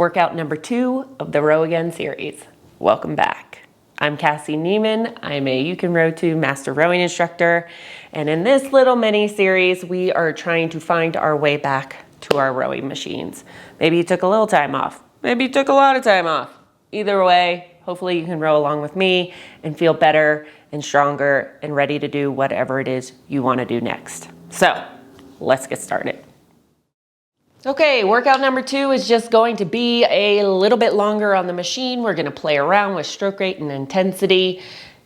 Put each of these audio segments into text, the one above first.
workout number 2 of the Row Again series. Welcome back. I'm Cassie Neiman. I'm a You Can Row To master rowing instructor. And in this little mini series, we are trying to find our way back to our rowing machines. Maybe you took a little time off. Maybe you took a lot of time off. Either way, hopefully you can row along with me and feel better and stronger and ready to do whatever it is you want to do next. So let's get started. Okay, workout number 2 is just going to be a little bit longer on the machine. We're going to play around with stroke rate and intensity.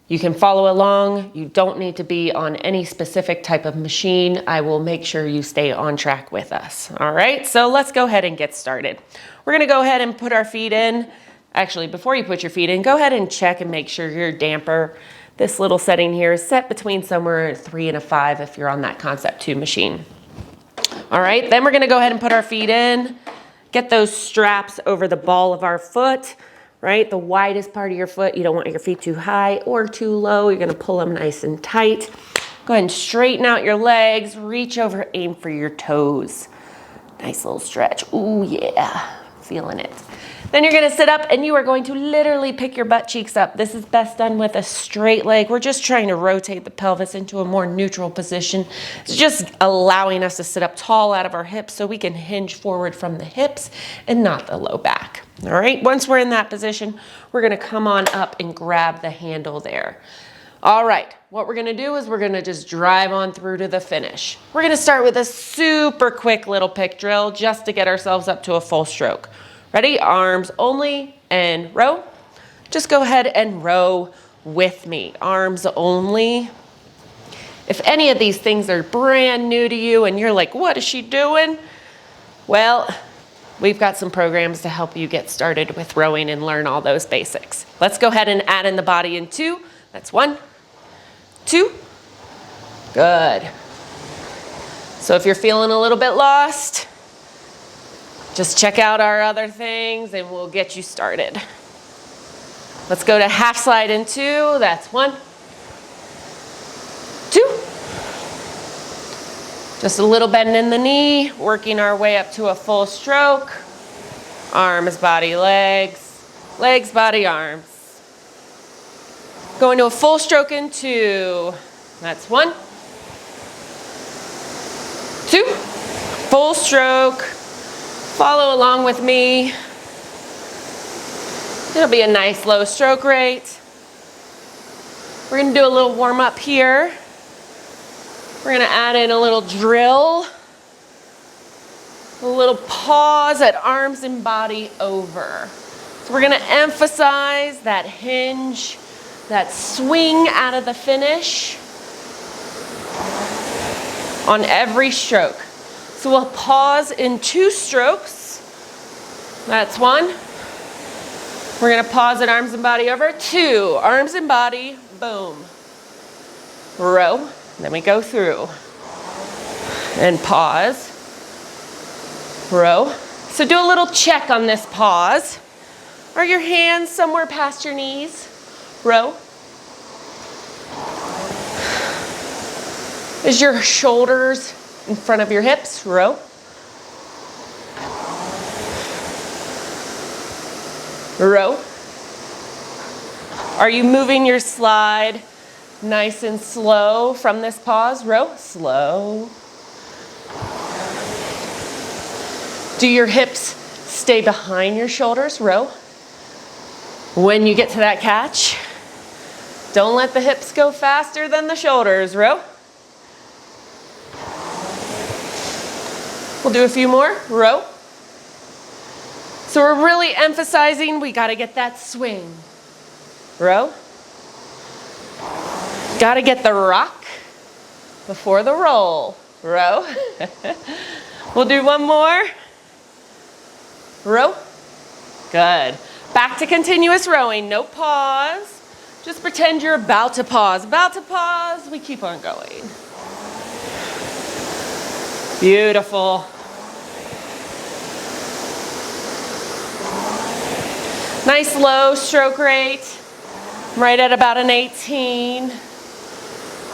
You can follow along. You don't need to be on any specific type of machine. I will make sure you stay on track with us. All right, so let's go ahead and get started. We're going to go ahead and put our feet in. Actually, before you put your feet in, go ahead and check and make sure your damper, this little setting here, is set between somewhere 3 and a 5 if you're on that Concept 2 machine. All right, then we're gonna go ahead and put our feet in, get those straps over the ball of our foot, right? The widest part of your foot. You don't want your feet too high or too low. You're gonna pull them nice and tight. Go ahead and straighten out your legs, reach over, aim for your toes. Nice little stretch. Ooh, yeah, feeling it. Then you're gonna sit up and you are going to literally pick your butt cheeks up. This is best done with a straight leg. We're just trying to rotate the pelvis into a more neutral position. It's just allowing us to sit up tall out of our hips so we can hinge forward from the hips and not the low back. All right, once we're in that position, we're gonna come on up and grab the handle there. All right, what we're gonna do is we're gonna just drive on through to the finish. We're gonna start with a super quick little pick drill just to get ourselves up to a full stroke. Ready? Arms only and row. Just go ahead and row with me. Arms only. If any of these things are brand new to you and you're like, what is she doing? Well, we've got some programs to help you get started with rowing and learn all those basics. Let's go ahead and add in the body in 2. That's 1, 2. Good. So if you're feeling a little bit lost, just check out our other things and we'll get you started. Let's go to half slide in 2. That's 1, 2. Just a little bend in the knee, working our way up to a full stroke. Arms, body, legs. Legs, body, arms. Going to a full stroke in 2. That's 1, 2. Full stroke. Follow along with me. It'll be a nice low stroke rate. We're gonna do a little warm up here. We're gonna add in a little drill, a little pause at arms and body over. So we're gonna emphasize that hinge, that swing out of the finish on every stroke. So we'll pause in 2 strokes. That's 1. We're gonna pause at arms and body over. 2, arms and body, boom. Row, then we go through. And pause, row. So do a little check on this pause. Are your hands somewhere past your knees? Row. Is your shoulders in front of your hips? Row. Row. Are you moving your slide nice and slow from this pause? Row. Slow. Do your hips stay behind your shoulders? Row. When you get to that catch, don't let the hips go faster than the shoulders. Row. We'll do a few more. Row. So we're really emphasizing we got to get that swing. Row. Got to get the rock before the roll. Row. We'll do one more. Row. Good. Back to continuous rowing. No pause. Just pretend you're about to pause. About to pause. We keep on going. Beautiful. Nice low stroke rate, right at about an 18.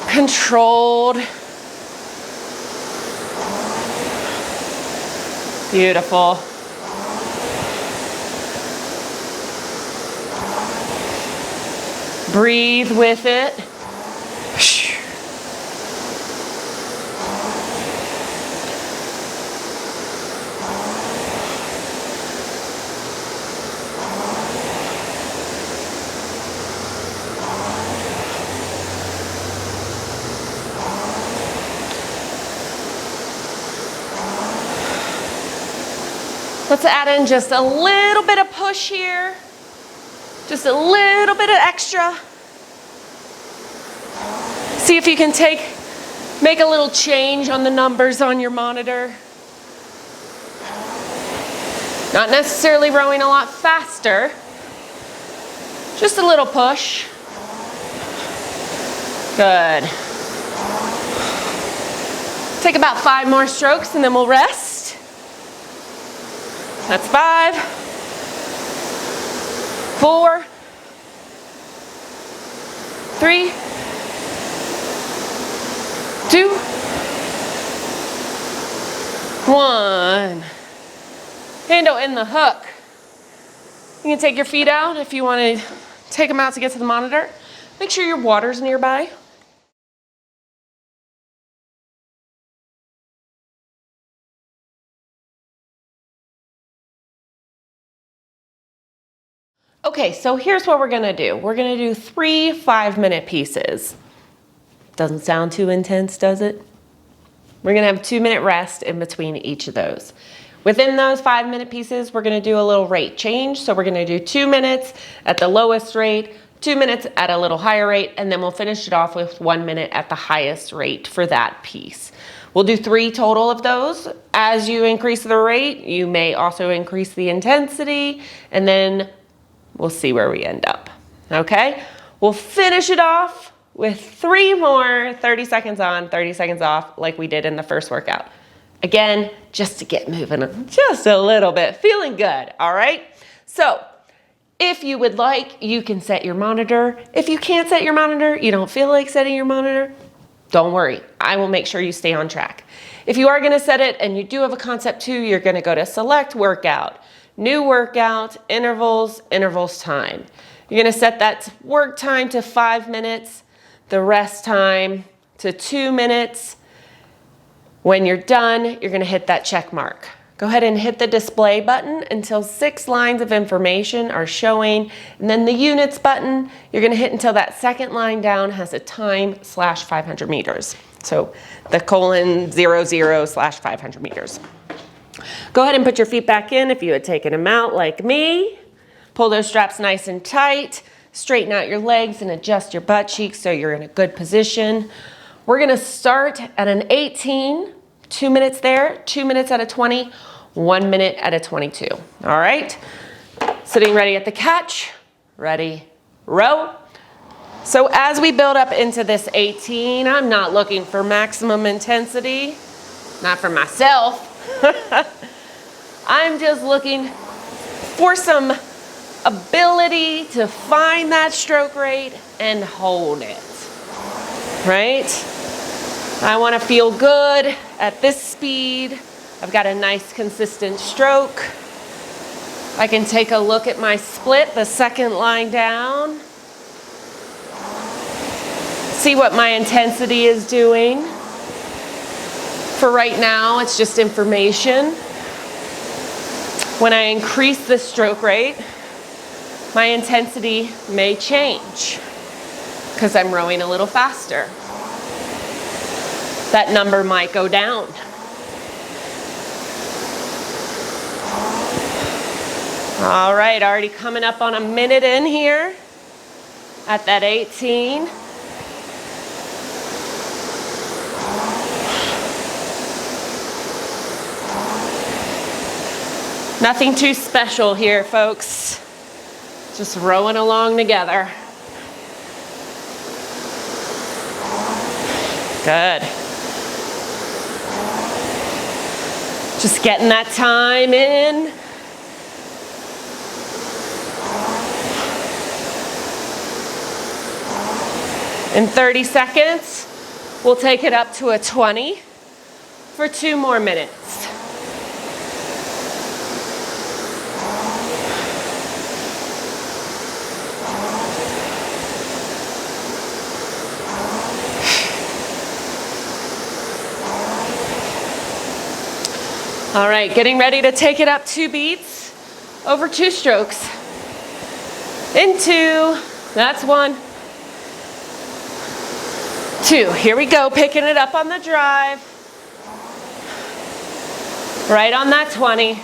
Controlled. Beautiful. Breathe with it. Let's add in just a little bit of push here. Just a little bit of extra. See if you can make a little change on the numbers on your monitor. Not necessarily rowing a lot faster. Just a little push. Good. Take about 5 more strokes and then we'll rest. That's 5, 4, 3, 2, 1. Handle in the hook. You can take your feet out if you want to take them out to get to the monitor. Make sure your water's nearby. Okay, so here's what we're gonna do. We're gonna do 3 5-minute pieces. Doesn't sound too intense, does it? We're gonna have a 2-minute rest in between each of those. Within those 5-minute pieces, we're gonna do a little rate change. So we're gonna do 2 minutes at the lowest rate, 2 minutes at a little higher rate, and then we'll finish it off with 1 minute at the highest rate for that piece. We'll do 3 total of those. As you increase the rate, you may also increase the intensity, and then we'll see where we end up, okay? We'll finish it off with 3 more 30 seconds on, 30 seconds off, like we did in the first workout. Again, just to get moving just a little bit, feeling good, all right? So, if you would like, you can set your monitor. If you can't set your monitor, you don't feel like setting your monitor, don't worry, I will make sure you stay on track. If you are gonna set it and you do have a concept 2, you're gonna go to select workout, new workout, intervals, intervals time. You're gonna set that work time to 5 minutes, the rest time to 2 minutes. When you're done, you're gonna hit that check mark. Go ahead and hit the display button until 6 lines of information are showing, and then the units button, you're gonna hit until that second line down has a time /500 meters. So the colon 00/500 meters. Go ahead and put your feet back in if you had taken them out like me. Pull those straps nice and tight. Straighten out your legs and adjust your butt cheeks so you're in a good position. We're gonna start at an 18, 2 minutes there, 2 minutes at a 20, 1 minute at a 22. All right? Sitting ready at the catch, ready, row. So as we build up into this 18, I'm not looking for maximum intensity, not for myself. I'm just looking for some ability to find that stroke rate and hold it, right? I want to feel good at this speed. I've got a nice consistent stroke. I can take a look at my split, the second line down. See what my intensity is doing. For right now, it's just information. When I increase the stroke rate, my intensity may change because I'm rowing a little faster. That number might go down. All right, already coming up on a minute in here at that 18. Nothing too special here, folks. Just rowing along together. Good. Just getting that time in. In 30 seconds, we'll take it up to a 20 for 2 more minutes. All right, getting ready to take it up 2 beats over 2 strokes. Into, that's 1, 2. Here we go, picking it up on the drive. Right on that 20.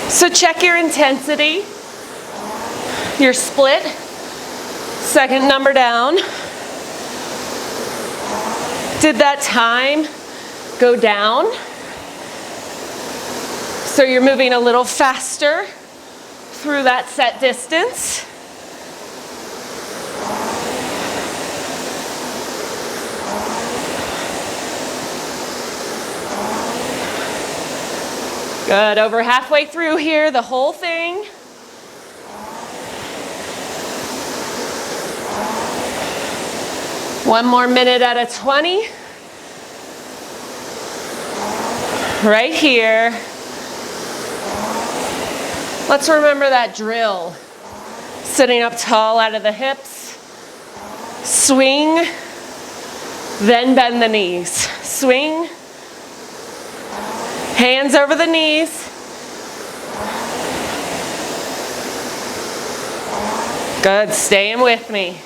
So check your intensity, your split, second number down. Did that time go down? So you're moving a little faster through that set distance. Good, over halfway through here, the whole thing. One more minute at a 20. Right here. Let's remember that drill. Sitting up tall out of the hips. Swing, then bend the knees. Swing. Hands over the knees. Good, staying with me.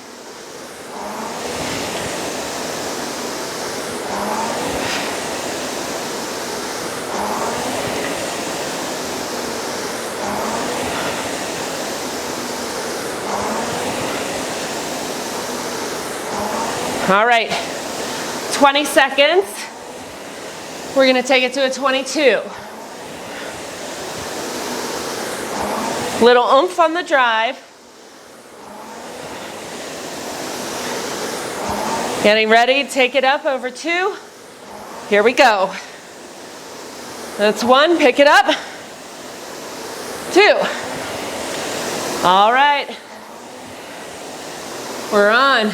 All right, 20 seconds. We're gonna take it to a 22. Little oomph on the drive. Getting ready to take it up over 2. Here we go. That's 1, pick it up. 2. All right. We're on.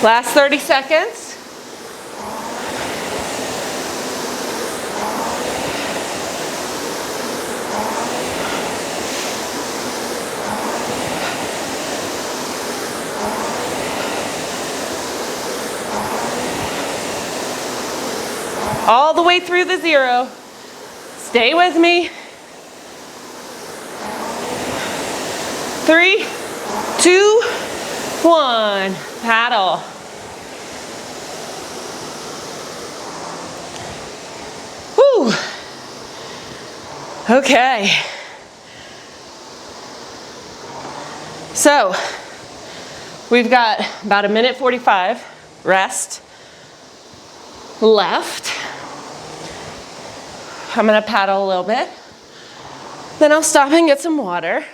Last 30 seconds. All the way through the 0. Stay with me. 3, 2, 1. Paddle. Whew. Okay. So, we've got about 1:45 rest left. I'm gonna paddle a little bit. Then I'll stop and get some water.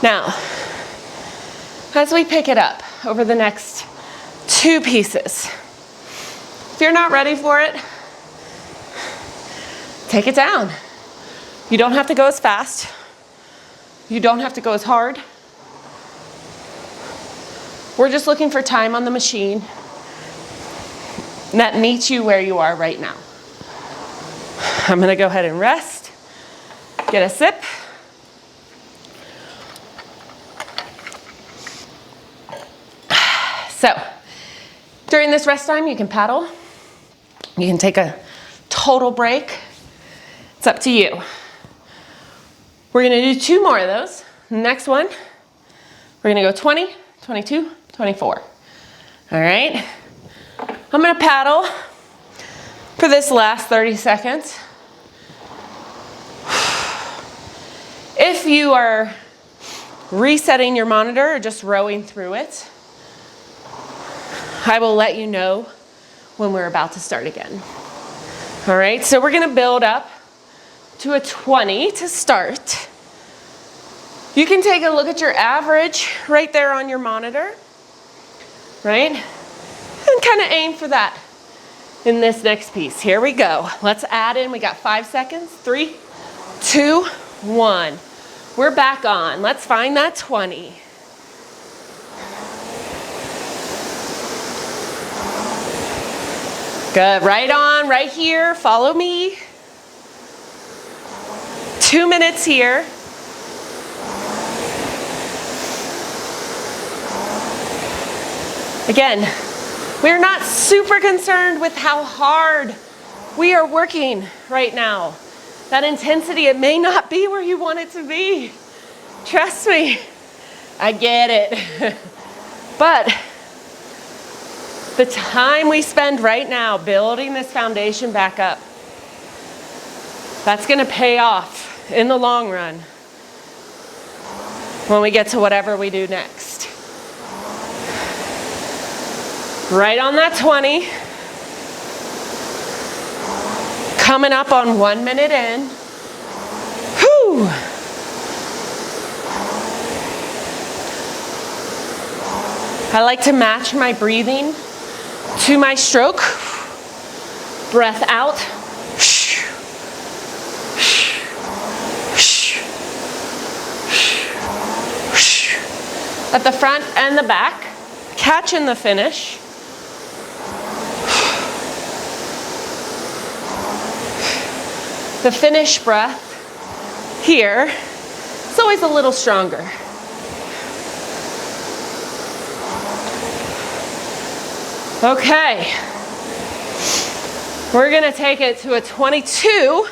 Now, as we pick it up over the next 2 pieces, if you're not ready for it, take it down. You don't have to go as fast. You don't have to go as hard. We're just looking for time on the machine that meets you where you are right now. I'm gonna go ahead and rest, get a sip. So, during this rest time, you can paddle. You can take a total break. It's up to you. We're gonna do 2 more of those. Next one, we're gonna go 20, 22, 24. All right? I'm gonna paddle for this last 30 seconds. If you are resetting your monitor or just rowing through it, I will let you know when we're about to start again. All right, so we're gonna build up to a 20 to start. You can take a look at your average right there on your monitor, right? And kind of aim for that in this next piece. Here we go. Let's add in, we got 5 seconds. 3, 2, 1. We're back on. Let's find that 20. Good, right on, right here, follow me. 2 minutes here. Again, we're not super concerned with how hard we are working right now. That intensity, it may not be where you want it to be. Trust me, I get it. But the time we spend right now building this foundation back up, that's gonna pay off in the long run when we get to whatever we do next. Right on that 20. Coming up on 1 minute in. Whew. I like to match my breathing to my stroke. Breath out. At the front and the back, catching the finish. The finish breath here is always a little stronger. Okay, we're gonna take it to a 22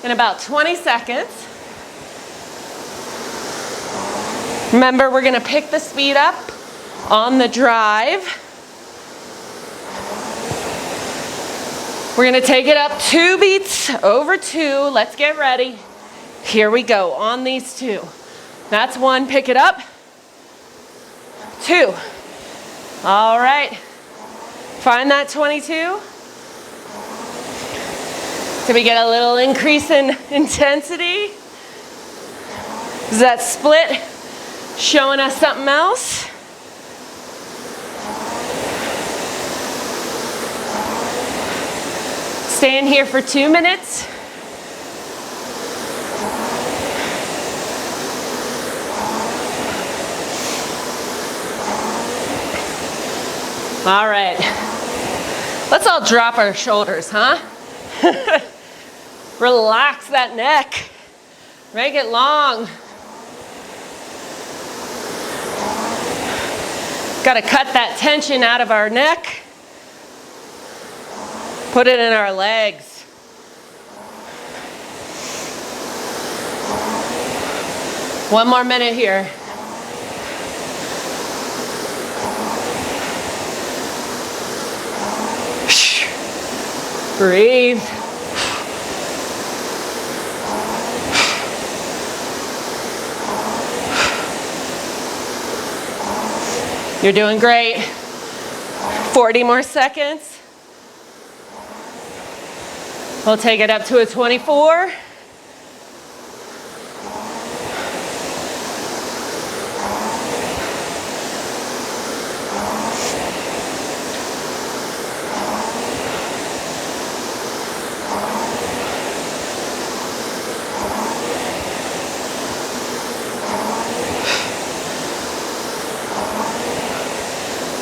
in about 20 seconds. Remember, we're gonna pick the speed up on the drive. We're gonna take it up 2 beats over 2. Let's get ready. Here we go on these 2. That's 1, pick it up. 2. All right. Find that 22. Did we get a little increase in intensity? Is that split showing us something else? Staying here for 2 minutes. All right. Let's all drop our shoulders, huh? Relax that neck. Make it long. Got to cut that tension out of our neck. Put it in our legs. One more minute here. Breathe. You're doing great. 40 more seconds. We'll take it up to a 24.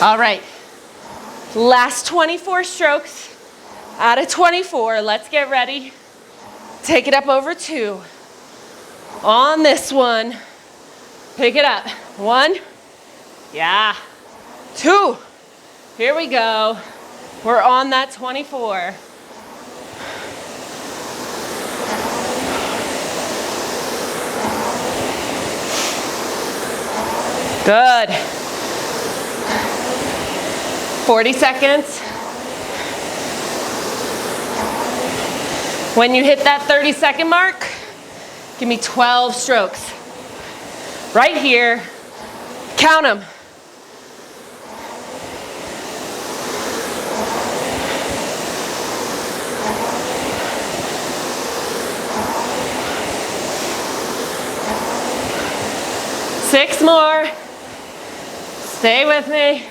All right, last 24 strokes out of 24. Let's get ready. Take it up over 2. On this one, pick it up. 1, yeah. 2, here we go. We're on that 24. Good. 40 seconds. When you hit that 30-second mark, give me 12 strokes. Right here, count them. Six more. Stay with me.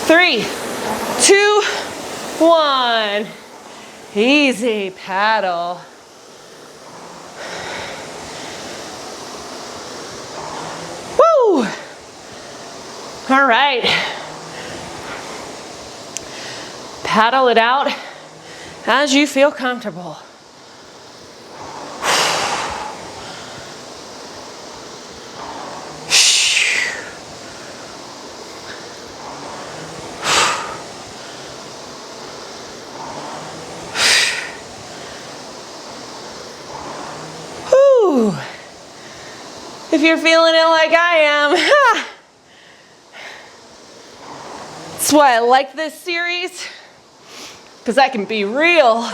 3, 2, 1. Easy paddle. Woo! All right. Paddle it out as you feel comfortable. Whew. If you're feeling it like I am, that's why I like this series, because I can be real.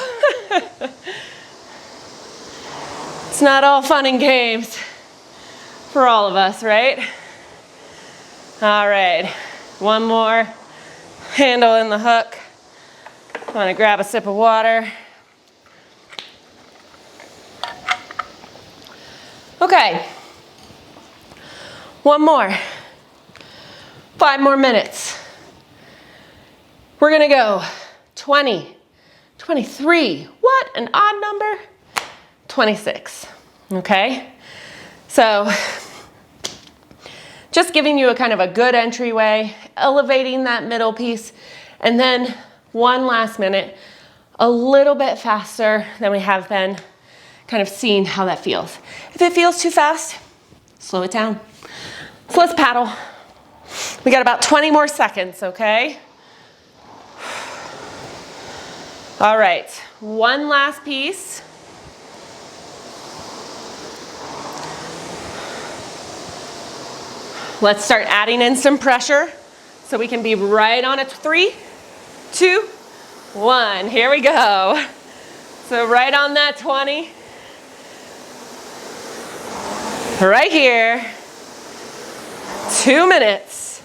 It's not all fun and games for all of us, right? All right, one more. Handle in the hook. I'm gonna grab a sip of water. Okay, one more. 5 more minutes. We're gonna go 20, 23, what, an odd number? 26, okay? So, just giving you a kind of a good entryway, elevating that middle piece, and then one last minute, a little bit faster than we have been, kind of seeing how that feels. If it feels too fast, slow it down. So let's paddle. We got about 20 more seconds, okay? All right, one last piece. Let's start adding in some pressure so we can be right on it. 3, 2, 1, here we go. So right on that 20. Right here, 2 minutes.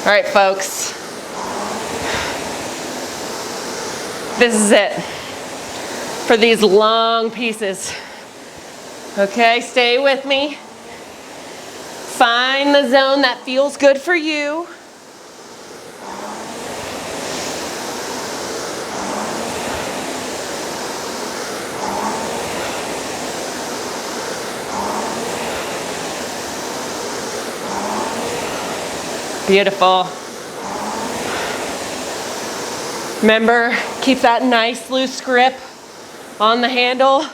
All right, folks. This is it for these long pieces. Okay, stay with me. Find the zone that feels good for you. Beautiful. Remember, keep that nice loose grip on the handle.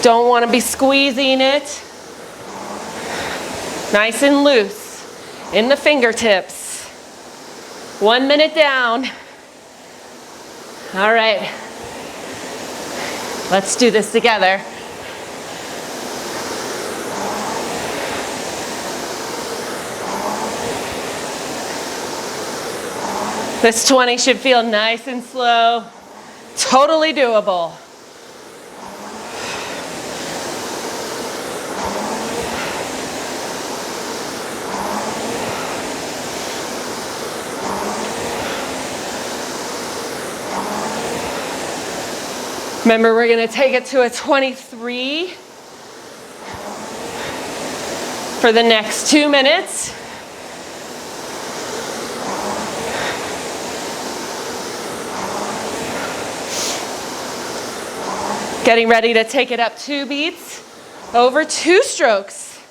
Don't want to be squeezing it. Nice and loose in the fingertips. 1 minute down. All right. Let's do this together. This 20 should feel nice and slow, totally doable. Remember, we're gonna take it to a 23 for the next 2 minutes. Getting ready to take it up 2 beats over 2 strokes.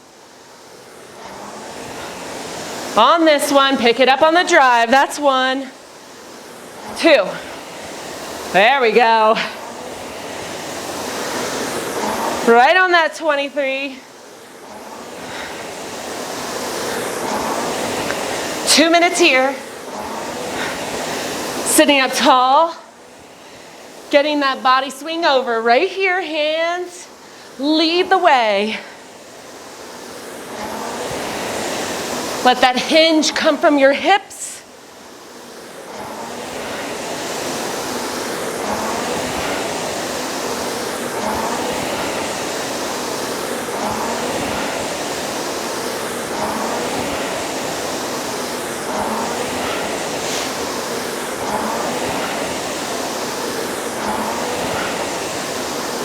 On this one, pick it up on the drive. That's 1, 2. There we go. Right on that 23. 2 minutes here. Sitting up tall. Getting that body swing over right here, hands lead the way. Let that hinge come from your hips.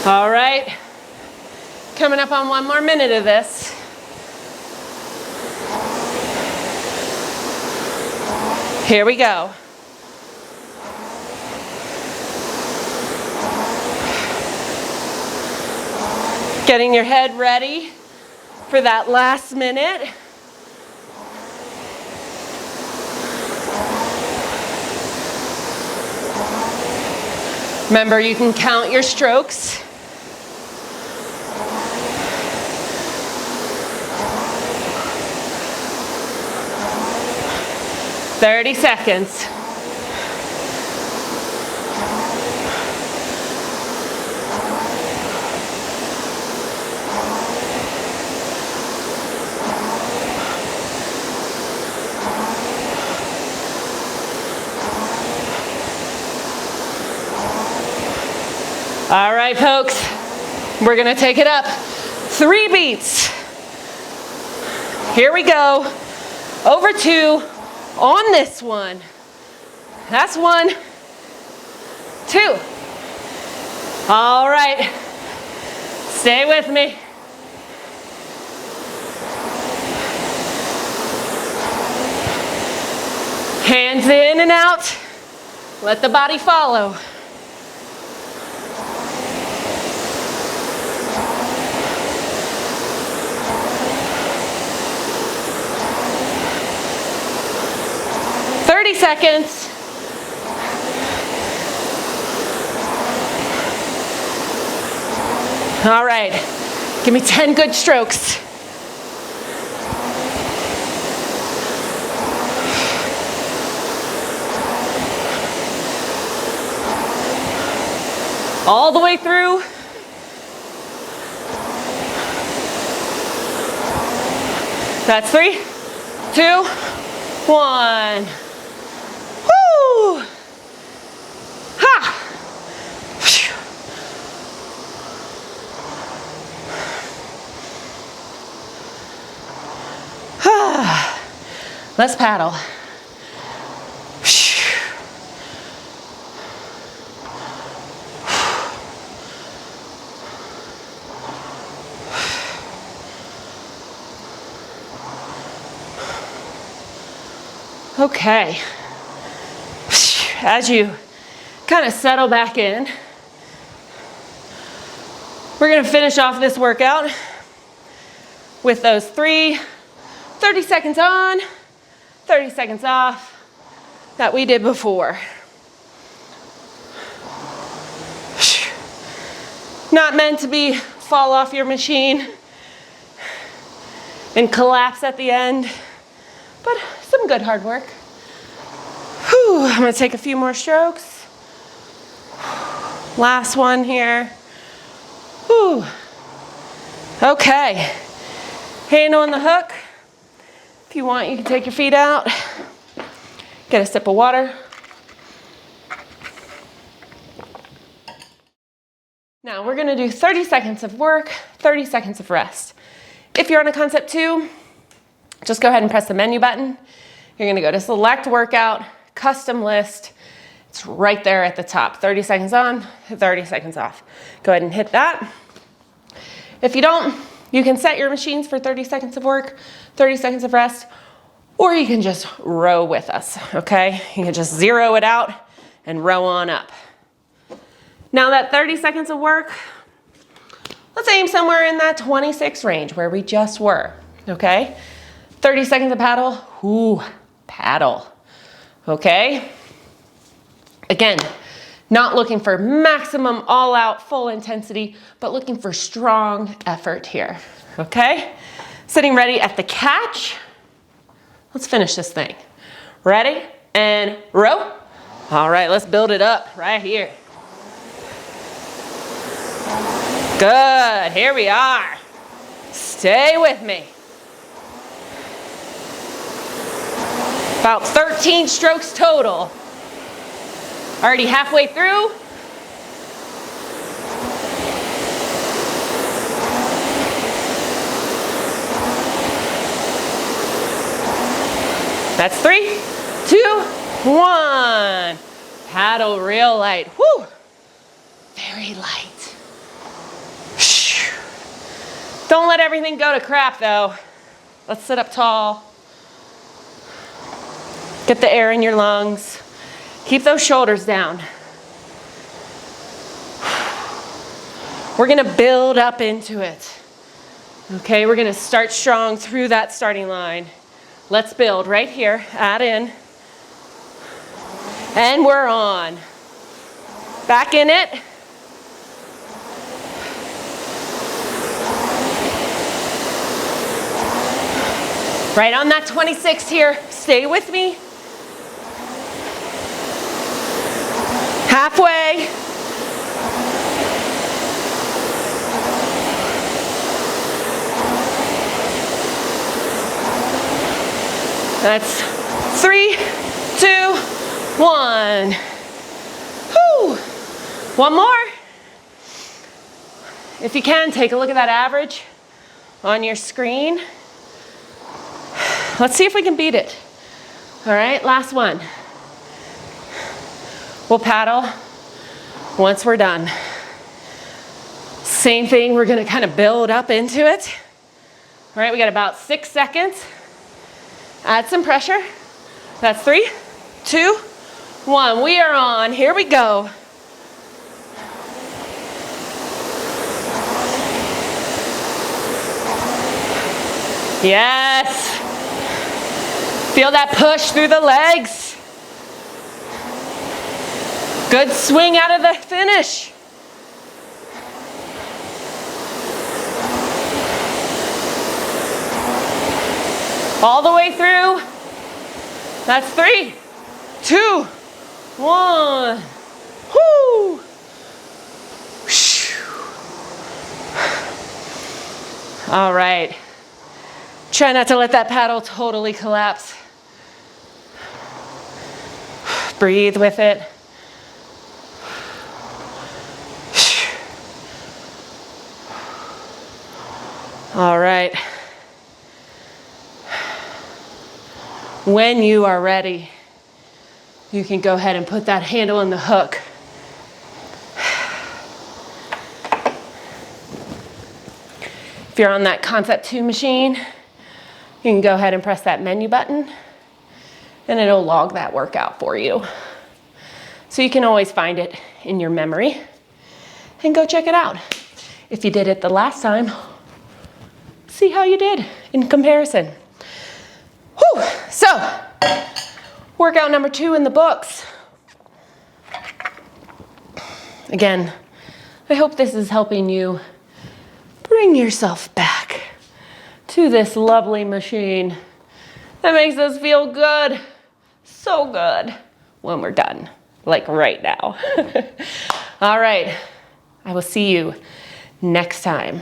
All right, coming up on 1 more minute of this. Here we go. Getting your head ready for that last minute. Remember, you can count your strokes. "30 seconds. All right, folks, we're gonna take it up 3 beats. Here we go, over 2 on this one. That's 1, 2. All right, stay with me. Hands in and out, let the body follow. Seconds. All right, give me 10 good strokes. All the way through. That's 3, 2, 1. Woo! Ha! Let's paddle. Okay. As you kind of settle back in, we're going to finish off this workout with those 30 seconds on, 30 seconds off that we did before. Not meant to be fall off your machine and collapse at the end, but some good hard work. Whew, I'm gonna take a few more strokes. Last one here. Whew. Okay, hand on the hook. If you want, you can take your feet out. Get a sip of water. Now we're gonna do 30 seconds of work, 30 seconds of rest. If you're on a concept 2, just go ahead and press the menu button. You're gonna go to select workout, custom list. It's right there at the top. 30 seconds on, 30 seconds off. Go ahead and hit that. If you don't, you can set your machines for 30 seconds of work, 30 seconds of rest, or you can just row with us, okay? You can just zero it out and row on up. Now that 30 seconds of work, let's aim somewhere in that 26 range where we just were, okay? 30 seconds of paddle, ooh, paddle. Okay? Again, not looking for maximum all out full intensity, but looking for strong effort here. Okay? Sitting ready at the catch. Let's finish this thing. Ready? And row. All right, let's build it up right here. Good, here we are. Stay with me. About 13 strokes total. Already halfway through. That's 3, 2, 1. Paddle real light. Whew. Very light. Don't let everything go to crap though. Let's sit up tall. Get the air in your lungs. Keep those shoulders down. We're gonna build up into it. Okay, we're gonna start strong through that starting line. Let's build right here, add in. And we're on. Back in it. Right on that 26 here, stay with me. Halfway. That's 3, 2, 1. Whew. One more. If you can, take a look at that average on your screen. Let's see if we can beat it. All right, last one. We'll paddle once we're done. Same thing, we're gonna kind of build up into it. All right, we got about 6 seconds. Add some pressure. That's 3, 2, 1. We are on, here we go. Yes. Feel that push through the legs. Good swing out of the finish. All the way through. That's 3, 2, 1. Whoo. All right. Try not to let that paddle totally collapse. Breathe with it. All right. When you are ready, you can go ahead and put that handle in the hook. If you're on that Concept 2 machine, you can go ahead and press that menu button and it'll log that workout for you. So you can always find it in your memory and go check it out. If you did it the last time, see how you did in comparison. Whew. So, workout number 2 in the books. Again, I hope this is helping you bring yourself back to this lovely machine that makes us feel good, so good when we're done, like right now. All right, I will see you next time.